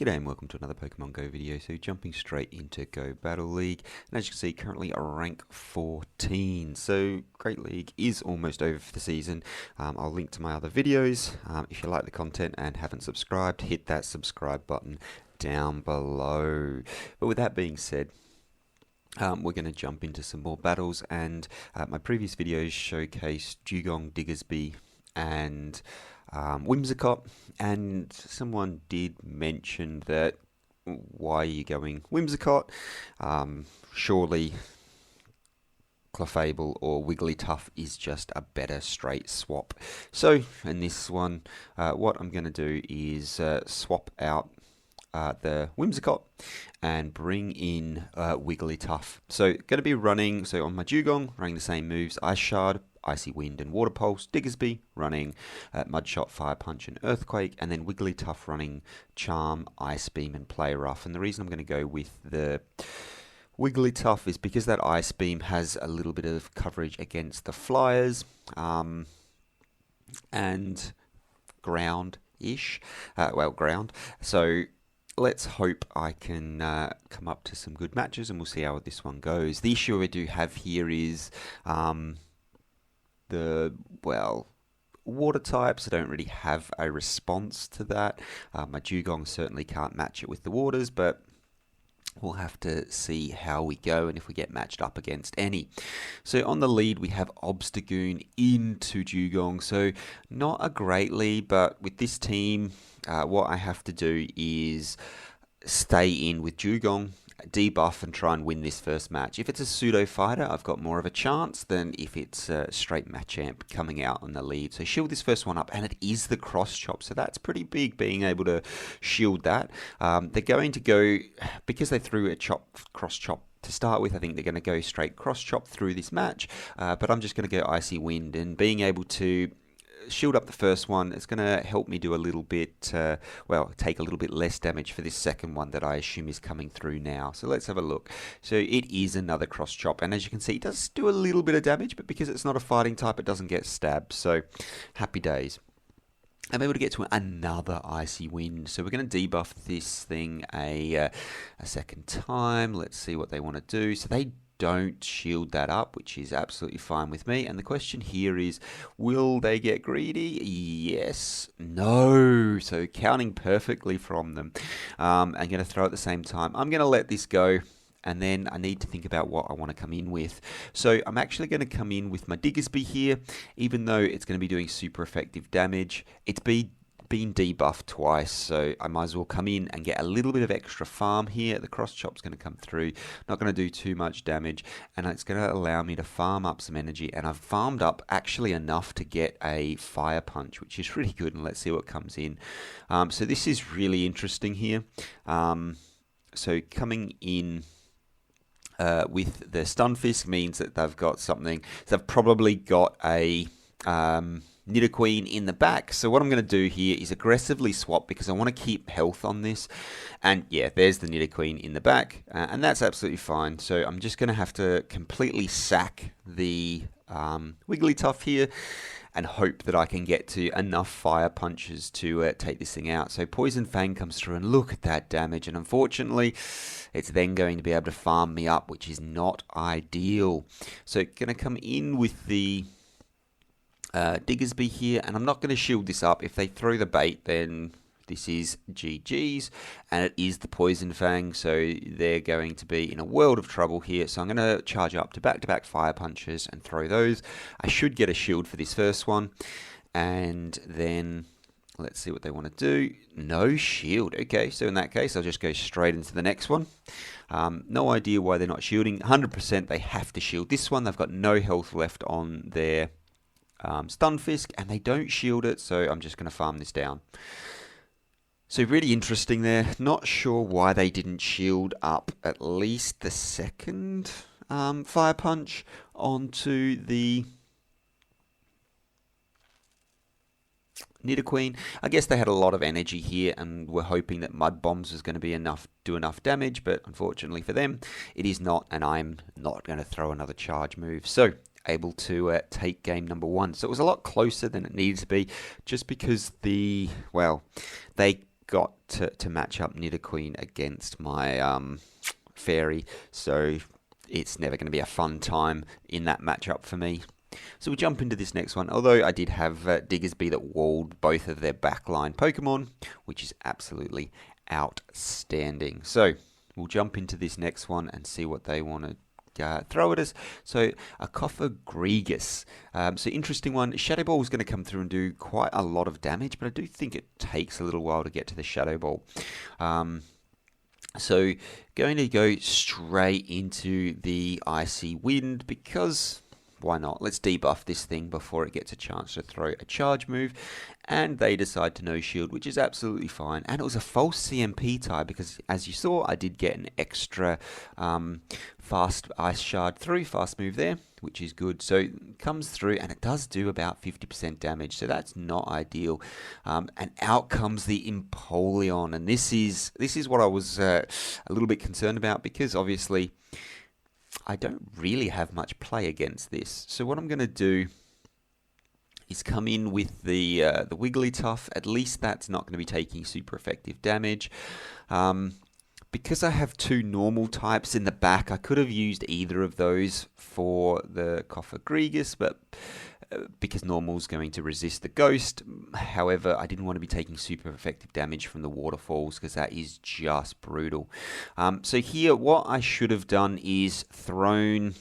G'day and welcome to another Pokemon Go video. So jumping straight into Go Battle League, and as you can see, currently a rank 14. So Great League is almost over for the season. I'll link to my other videos. If you like the content and haven't subscribed, hit that subscribe button down below. But with that being said, we're going to jump into some more battles, and my previous videos showcased Dewgong, Diggesby, and Whimsicott, and someone did mention that why are you going Whimsicott? Surely Clefable or Wigglytuff is just a better straight swap. So in this one, what I'm going to do is swap out the Whimsicott and bring in Wigglytuff. So going to be running, so on my Dewgong, running the same moves, Ice Shard, Icy Wind and Water Pulse, Diggesby running Mud Shot, Fire Punch and Earthquake, and then Wigglytuff running Charm, Ice Beam and Play Rough. And the reason I'm going to go with the Wigglytuff is because that Ice Beam has a little bit of coverage against the Flyers and ground-ish, ground. So let's hope I can come up to some good matches, and we'll see how this one goes. The issue I do have here is water types. I don't really have a response to that. My Dewgong certainly can't match it with the waters, but we'll have to see how we go and if we get matched up against any. So on the lead we have Obstagoon into Dewgong. So not a great lead, but with this team, what I have to do is stay in with Dewgong, debuff and try and win this first match. If it's a pseudo fighter, I've got more of a chance than if it's a straight Machamp coming out on the lead. So shield this first one up, and it is the cross chop, so that's pretty big, being able to shield that. They're going to go, because they threw a cross chop to start with, I think they're going to go straight cross chop through this match, but I'm just going to go Icy Wind, and being able to shield up the first one, it's going to help me do a little bit, take a little bit less damage for this second one that I assume is coming through now. So let's have a look. So it is another cross chop, and as you can see, it does do a little bit of damage, but because it's not a fighting type, it doesn't get stabbed. So happy days. I'm able to get to another Icy Wind, so we're going to debuff this thing a second time. Let's see what they want to do. So they don't shield that up, which is absolutely fine with me. And the question here is, will they get greedy? Yes. No. So counting perfectly from them. I'm going to throw at the same time. I'm going to let this go, and then I need to think about what I want to come in with. So I'm actually going to come in with my Diggesby here, even though it's going to be doing super effective damage. It's been debuffed twice, so I might as well come in and get a little bit of extra farm here. The cross chop's going to come through, not going to do too much damage, and it's going to allow me to farm up some energy. And I've farmed up actually enough to get a Fire Punch, which is really good, and let's see what comes in. So this is really interesting here. So coming in with the Stunfisk means that they've got something. So they've probably got a Nidoqueen in the back. So what I'm going to do here is aggressively swap, because I want to keep health on this. And yeah, there's the Nidoqueen in the back, and that's absolutely fine. So I'm just going to have to completely sack the Wigglytuff here and hope that I can get to enough Fire Punches to take this thing out. So Poison Fang comes through, and look at that damage, and unfortunately it's then going to be able to farm me up, which is not ideal. So going to come in with the Diggesby here, and I'm not going to shield this up. If they throw the bait, then this is GG's, and it is the Poison Fang, so they're going to be in a world of trouble here. So I'm going to charge up to back-to-back Fire Punches and throw those. I should get a shield for this first one, and then let's see what they want to do. No shield. Okay, so in that case, I'll just go straight into the next one. No idea why they're not shielding. 100% they have to shield this one. They've got no health left on their Stunfisk, and they don't shield it, so I'm just going to farm this down. So really interesting there. Not sure why they didn't shield up at least the second Fire Punch onto the Nidoqueen. I guess they had a lot of energy here and were hoping that Mud Bombs was going to do enough damage, but unfortunately for them, it is not, and I'm not going to throw another charge move. So able to take game number one. So it was a lot closer than it needed to be, just because they got to match up Nidoqueen against my Fairy, so it's never going to be a fun time in that matchup for me. So we'll jump into this next one, although I did have Diggesby that walled both of their backline Pokemon, which is absolutely outstanding. So we'll jump into this next one and see what they want to throw at us. So a Cofagrigus. So interesting one. Shadow Ball is going to come through and do quite a lot of damage, but I do think it takes a little while to get to the Shadow Ball. So going to go straight into the Icy Wind because why not? Let's debuff this thing before it gets a chance to throw a charge move. And they decide to no shield, which is absolutely fine. And it was a false CMP tie because, as you saw, I did get an extra fast Ice Shard through, fast move there, which is good. So it comes through and it does do about 50% damage. So that's not ideal. And out comes the Empoleon. And this is what I was a little bit concerned about because obviously I don't really have much play against this. So what I'm going to do is come in with the Wigglytuff. At least that's not going to be taking super effective damage. Because I have two normal types in the back, I could have used either of those for the Cofagrigus, but because normal's going to resist the ghost. However, I didn't want to be taking super effective damage from the waterfalls because that is just brutal. So here, what I should have done is thrown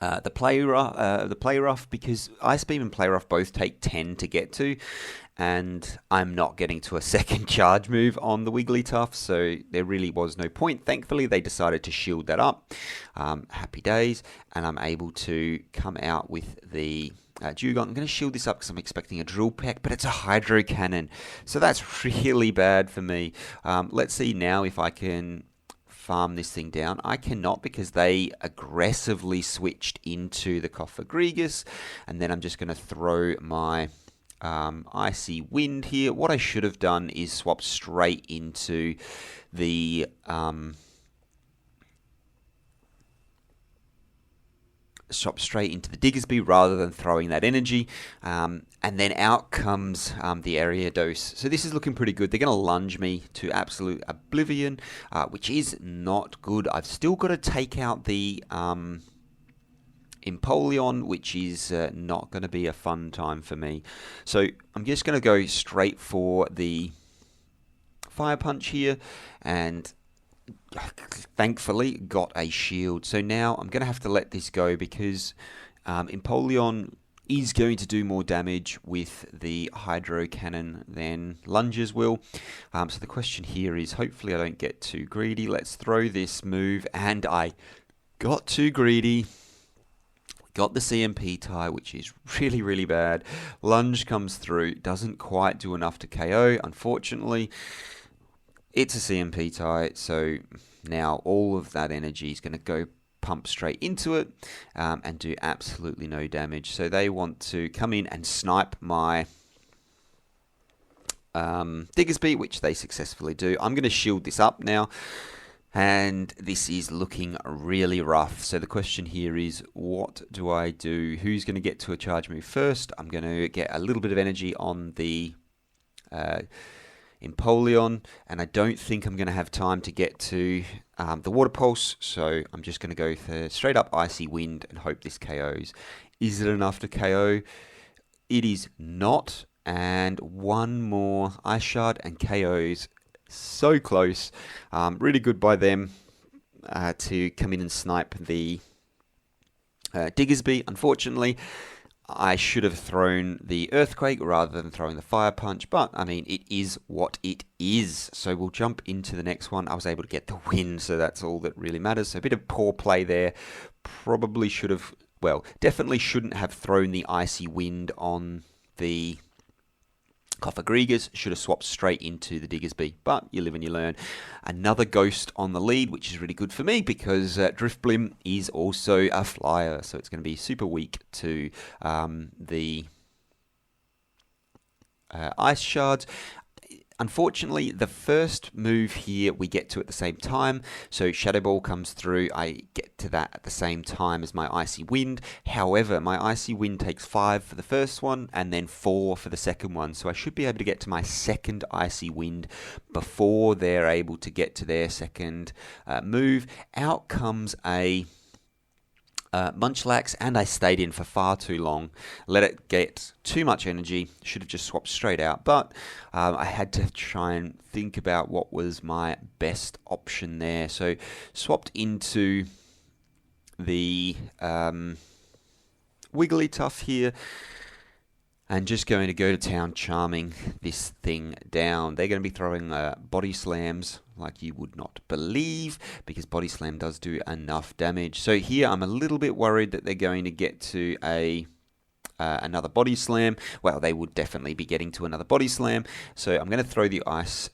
the Play Rough, because Ice Beam and Play Rough both take 10 to get to, and I'm not getting to a second charge move on the Wigglytuff, so there really was no point. Thankfully, they decided to shield that up. Happy days, and I'm able to come out with the Dewgong. I'm going to shield this up because I'm expecting a Drill Peck, but it's a Hydro Cannon, so that's really bad for me. Let's see now if I can farm this thing down. I cannot because they aggressively switched into the Cofagrigus, and then I'm just going to throw my Icy Wind here. What I should have done is swap straight into the Diggesby rather than throwing that energy, and then out comes the Ariados. So this is looking pretty good. They're going to lunge me to absolute oblivion, which is not good. I've still got to take out the Empoleon, which is not going to be a fun time for me. So I'm just going to go straight for the Fire Punch here, and thankfully got a shield. So now I'm going to have to let this go because Empoleon is going to do more damage with the Hydro Cannon than lunges will. So the question here is, hopefully I don't get too greedy. Let's throw this move, and I got too greedy. Got the CMP tie, which is really, really bad. Lunge comes through, doesn't quite do enough to KO, unfortunately. It's a CMP tie, so now all of that energy is going to go pump straight into it and do absolutely no damage. So they want to come in and snipe my Diggesby, which they successfully do. I'm going to shield this up now, and this is looking really rough. So the question here is, what do I do? Who's going to get to a charge move first? I'm going to get a little bit of energy on the Empoleon, and I don't think I'm going to have time to get to the Water Pulse, so I'm just going to go for straight up Icy Wind and hope this KOs. Is it enough to KO? It is not, and one more Ice Shard and KOs. So close. Really good by them to come in and snipe the Diggesby. Unfortunately, I should have thrown the Earthquake rather than throwing the Fire Punch, but I mean, it is what it is. So we'll jump into the next one. I was able to get the win, so that's all that really matters. So a bit of poor play there. Probably should have, well, definitely shouldn't have thrown the Icy Wind on the Cofagrigus. Should have swapped straight into the Diggesby, but you live and you learn. Another Ghost on the lead, which is really good for me because Driftblim is also a flyer, so it's going to be super weak to the Ice Shards. Unfortunately, the first move here we get to at the same time. So Shadow Ball comes through. I get to that at the same time as my Icy Wind. However, my Icy Wind takes 5 for the first one and then 4 for the second one. So I should be able to get to my second Icy Wind before they're able to get to their second move. Out comes a Munchlax, and I stayed in for far too long. Let it get too much energy. Should have just swapped straight out, but I had to try and think about what was my best option there. So swapped into the Wigglytuff here, and just going to go to town charming this thing down. They're going to be throwing body slams like you would not believe, because body slam does do enough damage. So here I'm a little bit worried that they're going to get to another body slam. Well, they would definitely be getting to another body slam. So I'm going to throw the ice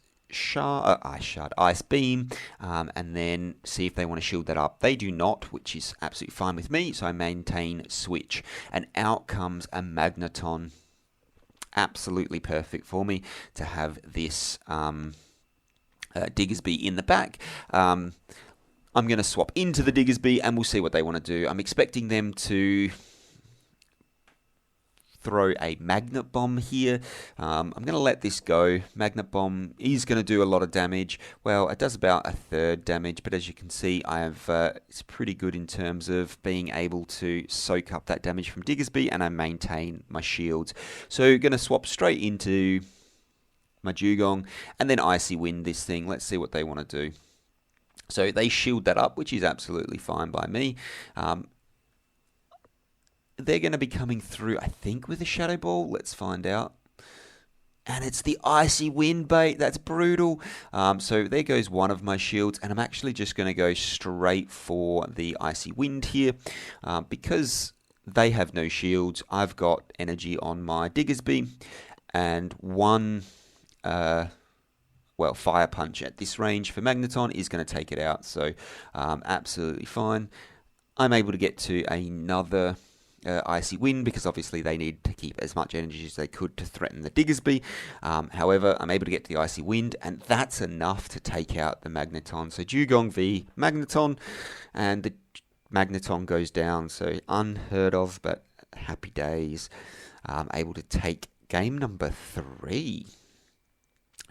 beam, and then see if they want to shield that up. They do not, which is absolutely fine with me. So I maintain switch, and out comes a Magneton. Absolutely perfect for me to have this Diggesby in the back. I'm going to swap into the Diggesby, and we'll see what they want to do. I'm expecting them to throw a Magnet Bomb here. I'm going to let this go. Magnet Bomb is going to do a lot of damage. Well, it does about a third damage, but as you can see, it's pretty good in terms of being able to soak up that damage from Diggesby, and I maintain my shields. So going to swap straight into my Dewgong, and then Icy Wind this thing. Let's see what they want to do. So they shield that up, which is absolutely fine by me. They're going to be coming through, I think, with a Shadow Ball. Let's find out. And it's the Icy Wind bait. That's brutal. So there goes one of my shields, and I'm actually just going to go straight for the Icy Wind here. Because they have no shields, I've got energy on my Diggesby, and one Fire Punch at this range for Magneton is going to take it out. So absolutely fine. I'm able to get to another Icy Wind, because obviously they need to keep as much energy as they could to threaten the Diggesby. However, I'm able to get to the Icy Wind, and that's enough to take out the Magneton. So Dewgong v Magneton, and the Magneton goes down. So unheard of, but happy days. Able to take game number 3.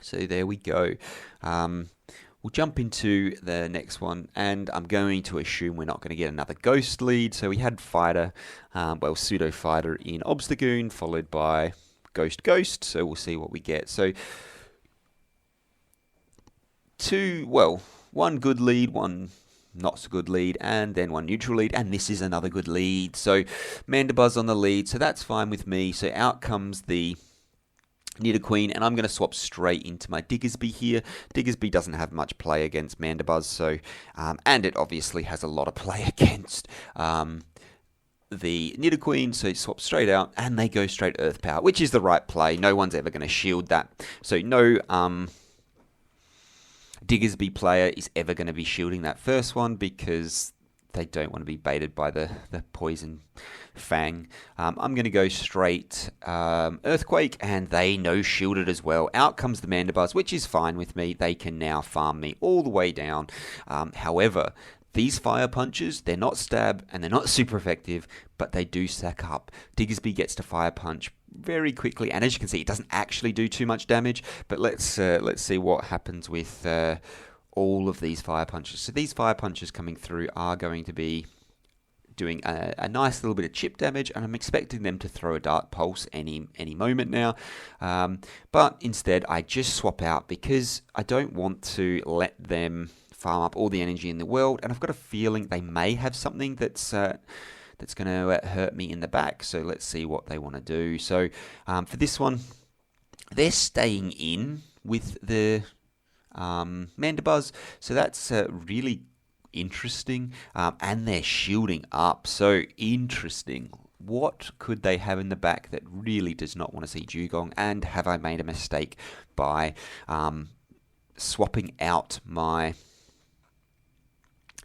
So there we go. We'll jump into the next one, and I'm going to assume we're not going to get another Ghost lead. So we had Fighter, Pseudo Fighter in Obstagoon, followed by Ghost. So we'll see what we get. So one good lead, one not so good lead, and then one neutral lead, and this is another good lead. So Mandibuzz on the lead, so that's fine with me. So out comes the Nidoqueen, and I'm going to swap straight into my Diggesby here. Diggesby doesn't have much play against Mandibuzz, so and it obviously has a lot of play against the Nidoqueen, so swap straight out, and they go straight Earth Power, which is the right play. No one's ever going to shield that. So no Diggesby player is ever going to be shielding that first one, because they don't want to be baited by the poison Fang. I'm going to go straight Earthquake, and they no shielded as well. Out comes the Mandibuzz, which is fine with me. They can now farm me all the way down. However, these Fire Punches, they're not stab, and they're not super effective, but they do stack up. Diggesby gets to Fire Punch very quickly, and as you can see, it doesn't actually do too much damage, but let's see what happens with all of these Fire Punches. So these Fire Punches coming through are going to be doing a nice little bit of chip damage, and I'm expecting them to throw a Dark Pulse any moment now. But instead, I just swap out, because I don't want to let them farm up all the energy in the world, and I've got a feeling they may have something that's going to hurt me in the back. So let's see what they want to do. So for this one, they're staying in with the Mandibuzz, so that's really interesting, and they're shielding up, so interesting. What could they have in the back that really does not want to see Dewgong, and have I made a mistake by swapping out my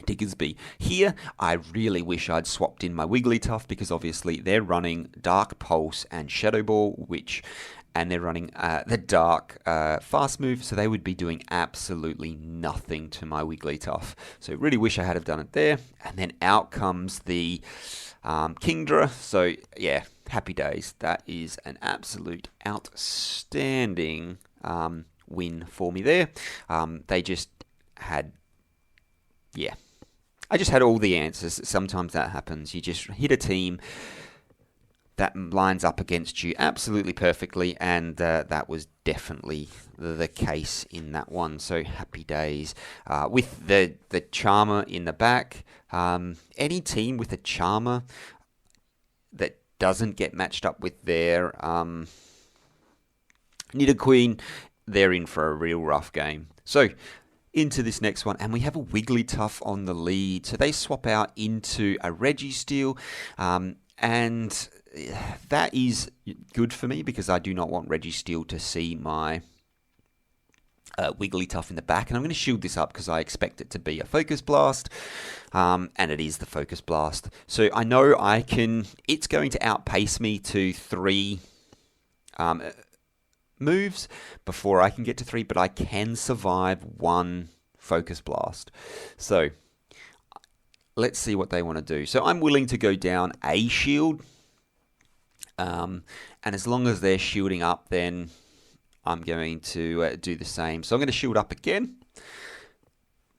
Diggesby? Here, I really wish I'd swapped in my Wigglytuff, because obviously they're running Dark Pulse and Shadow Ball, which and they're running the dark fast move, so they would be doing absolutely nothing to my Wigglytuff. So really wish I had have done it there. And then out comes the Kingdra. So yeah, happy days. That is an absolute outstanding win for me there. They just had, yeah, I just had all the answers. Sometimes that happens. You just hit a team that lines up against you absolutely perfectly, and that was definitely the case in that one. So happy days. With the Charmer in the back, any team with a Charmer that doesn't get matched up with their Nidoqueen, they're in for a real rough game. So into this next one, and we have a Wigglytuff on the lead. So they swap out into a Registeel, and that is good for me because I do not want Registeel to see my Wigglytuff in the back. And I'm going to shield this up because I expect it to be a Focus Blast, and it is the Focus Blast. So I know it's going to outpace me to 3 moves before I can get to 3, but I can survive 1 Focus Blast. So let's see what they want to do. So I'm willing to go down a shield. And as long as they're shielding up, then I'm going to do the same. So I'm going to shield up again,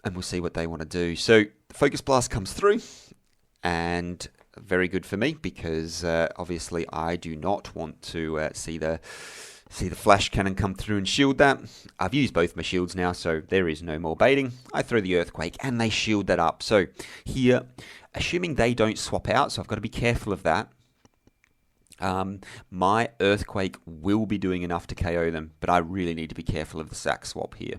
and we'll see what they want to do. So the Focus Blast comes through, and very good for me because obviously I do not want to see the Flash Cannon come through and shield that. I've used both my shields now, so there is no more baiting. I throw the Earthquake, and they shield that up. So here, assuming they don't swap out, so I've got to be careful of that. My Earthquake will be doing enough to KO them, but I really need to be careful of the sack swap here.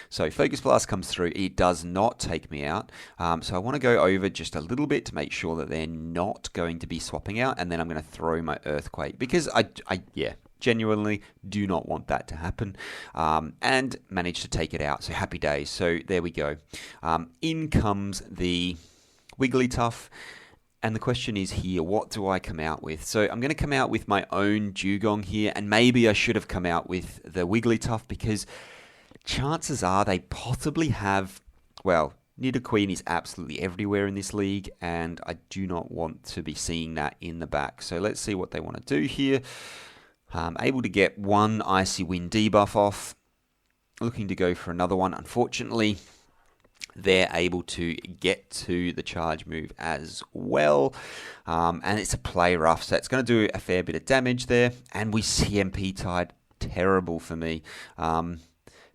So Focus Blast comes through. It does not take me out. So I want to go over just a little bit to make sure that they're not going to be swapping out, and then I'm going to throw my Earthquake because I genuinely do not want that to happen, and manage to take it out. So happy days. So there we go. In comes the Wigglytuff. And the question is here, what do I come out with? So I'm going to come out with my own Dewgong here, and maybe I should have come out with the Wigglytuff because chances are they possibly have, well, Nidoqueen is absolutely everywhere in this league, and I do not want to be seeing that in the back. So let's see what they want to do here. Able to get 1 Icy Wind debuff off. Looking to go for another one. Unfortunately, they're able to get to the charge move as well. And it's a play rough, so it's going to do a fair bit of damage there. And we CMP tied. Terrible for me.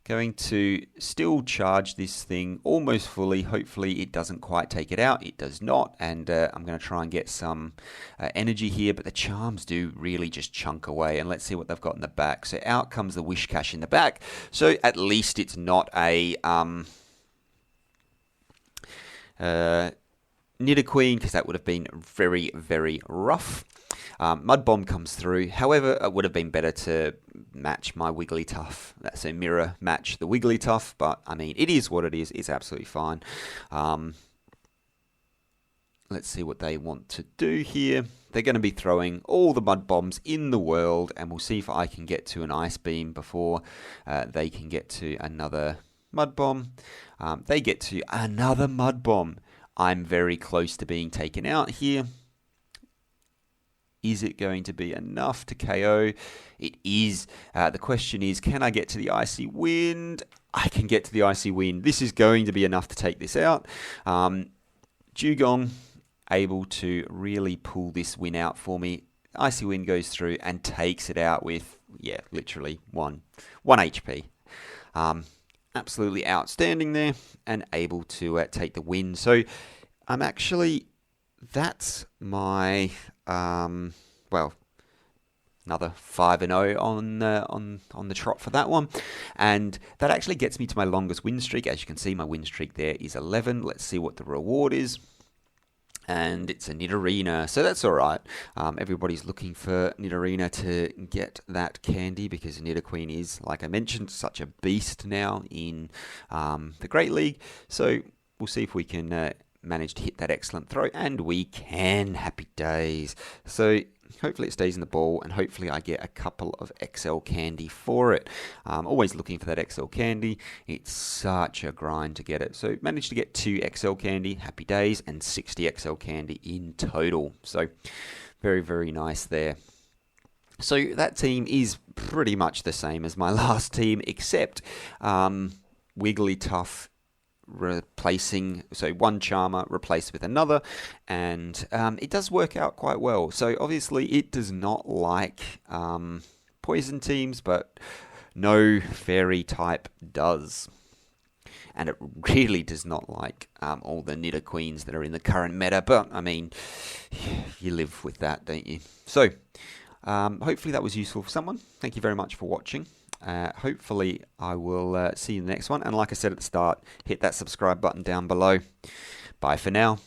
Going to still charge this thing almost fully. Hopefully it doesn't quite take it out. It does not. And I'm going to try and get some energy here. But the charms do really just chunk away. And let's see what they've got in the back. So out comes the Wish Cache in the back. So at least it's not a Nidoqueen, because that would have been very, very rough. Mud Bomb comes through. However, it would have been better to match my Wigglytuff. That's a mirror match the Wigglytuff, but I mean, it is what it is. It's absolutely fine. Let's see what they want to do here. They're going to be throwing all the Mud Bombs in the world, and we'll see if I can get to an Ice Beam before they can get to another Mud Bomb. They get to another Mud Bomb. I'm very close to being taken out here. Is it going to be enough to KO? It is. The question is, can I get to the Icy Wind? I can get to the Icy Wind. This is going to be enough to take this out. Dewgong able to really pull this win out for me. Icy Wind goes through and takes it out with, literally 1 HP. Absolutely outstanding there, and able to take the win. So I'm actually, that's my another 5-0 on the trot for that one, and that actually gets me to my longest win streak. As you can see, my win streak there is 11. Let's see what the reward is. And it's a Nidorina, so that's all right. Everybody's looking for Nidorina to get that candy because Nidoqueen is, like I mentioned, such a beast now in the Great League. So we'll see if we can manage to hit that excellent throw, and we can. Happy days. So hopefully it stays in the ball, and hopefully I get a couple of XL candy for it. Always looking for that XL candy. It's such a grind to get it. So managed to get 2 XL candy, happy days, and 60 XL candy in total. So very, very nice there. So that team is pretty much the same as my last team, except Wigglytuff replacing, so one Charmer replaced with another, and it does work out quite well. So obviously it does not like poison teams, but no fairy type does. And it really does not like all the Nidoqueens that are in the current meta, but I mean, you live with that, don't you? So hopefully that was useful for someone. Thank you very much for watching. Hopefully I will see you in the next one. And like I said at the start, hit that subscribe button down below. Bye for now.